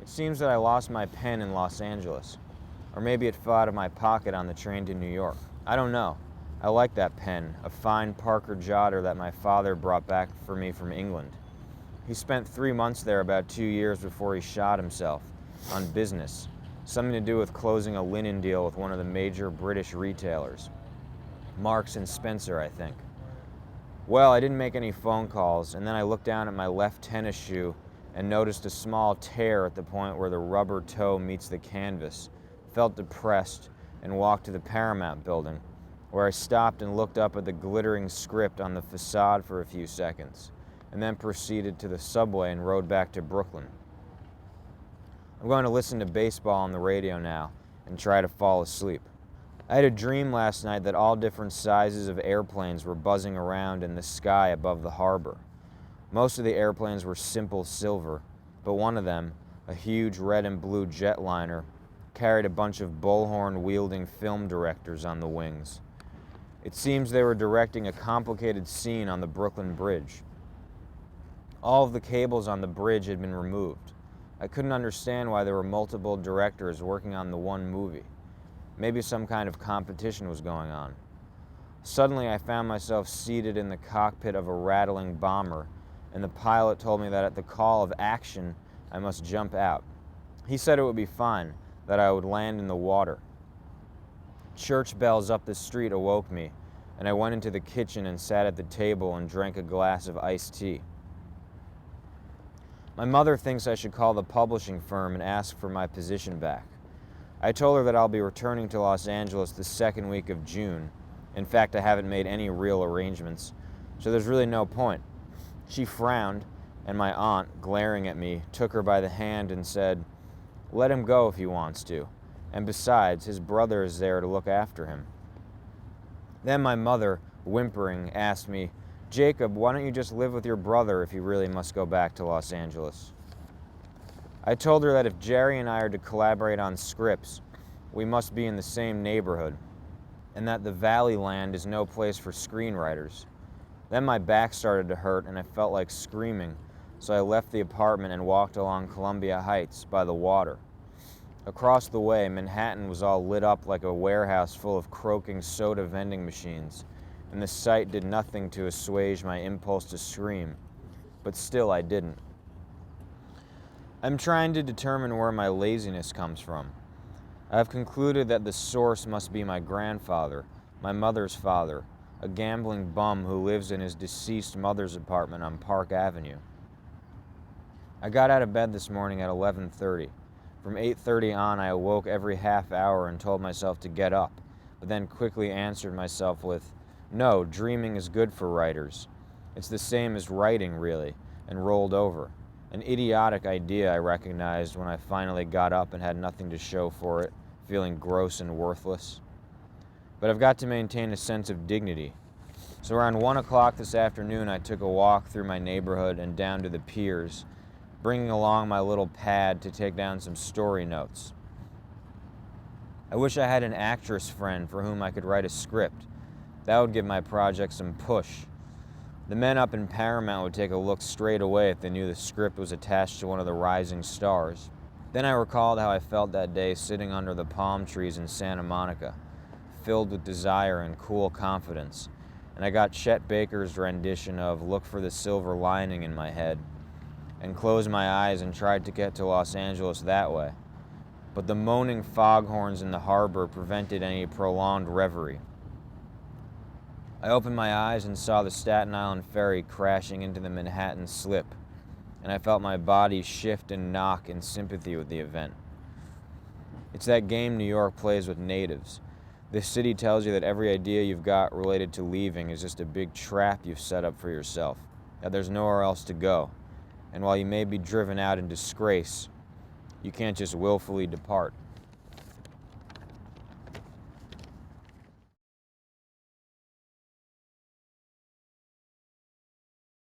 It seems that I lost my pen in Los Angeles. Or maybe it fell out of my pocket on the train to New York. I don't know. I like that pen, a fine Parker jotter that my father brought back for me from England. He spent 3 months there about 2 years before he shot himself, on business, something to do with closing a linen deal with one of the major British retailers. Marks and Spencer, I think. Well, I didn't make any phone calls, and then I looked down at my left tennis shoe and noticed a small tear at the point where the rubber toe meets the canvas, felt depressed, and walked to the Paramount building, where I stopped and looked up at the glittering script on the facade for a few seconds, and then proceeded to the subway and rode back to Brooklyn. I'm going to listen to baseball on the radio now and try to fall asleep. I had a dream last night that all different sizes of airplanes were buzzing around in the sky above the harbor. Most of the airplanes were simple silver, but one of them, a huge red and blue jetliner, carried a bunch of bullhorn-wielding film directors on the wings. It seems they were directing a complicated scene on the Brooklyn Bridge. All of the cables on the bridge had been removed. I couldn't understand why there were multiple directors working on the one movie. Maybe some kind of competition was going on. Suddenly, I found myself seated in the cockpit of a rattling bomber, and the pilot told me that at the call of action, I must jump out. He said it would be fine, that I would land in the water. Church bells up the street awoke me, and I went into the kitchen and sat at the table and drank a glass of iced tea. My mother thinks I should call the publishing firm and ask for my position back. I told her that I'll be returning to Los Angeles the second week of June. In fact, I haven't made any real arrangements, so there's really no point. She frowned, and my aunt, glaring at me, took her by the hand and said, "Let him go if he wants to, and besides, his brother is there to look after him." Then my mother, whimpering, asked me, "Jacob, why don't you just live with your brother if you really must go back to Los Angeles?" I told her that if Jerry and I are to collaborate on scripts, we must be in the same neighborhood, and that the Valley land is no place for screenwriters. Then my back started to hurt and I felt like screaming, so I left the apartment and walked along Columbia Heights by the water. Across the way, Manhattan was all lit up like a warehouse full of croaking soda vending machines, and the sight did nothing to assuage my impulse to scream, but still I didn't. I'm trying to determine where my laziness comes from. I have concluded that the source must be my grandfather, my mother's father, a gambling bum who lives in his deceased mother's apartment on Park Avenue. I got out of bed this morning at 11:30. From 8:30 on, I awoke every half hour and told myself to get up, but then quickly answered myself with, "No, dreaming is good for writers. It's the same as writing, really," and rolled over. An idiotic idea, I recognized when I finally got up and had nothing to show for it, feeling gross and worthless. But I've got to maintain a sense of dignity. So around 1 o'clock this afternoon, I took a walk through my neighborhood and down to the piers, bringing along my little pad to take down some story notes. I wish I had an actress friend for whom I could write a script. That would give my project some push. The men up in Paramount would take a look straight away if they knew the script was attached to one of the rising stars. Then I recalled how I felt that day sitting under the palm trees in Santa Monica, filled with desire and cool confidence, and I got Chet Baker's rendition of "Look for the Silver Lining" in my head, and closed my eyes and tried to get to Los Angeles that way. But the moaning foghorns in the harbor prevented any prolonged reverie. I opened my eyes and saw the Staten Island ferry crashing into the Manhattan slip, and I felt my body shift and knock in sympathy with the event. It's that game New York plays with natives. This city tells you that every idea you've got related to leaving is just a big trap you've set up for yourself, that there's nowhere else to go, and while you may be driven out in disgrace, you can't just willfully depart.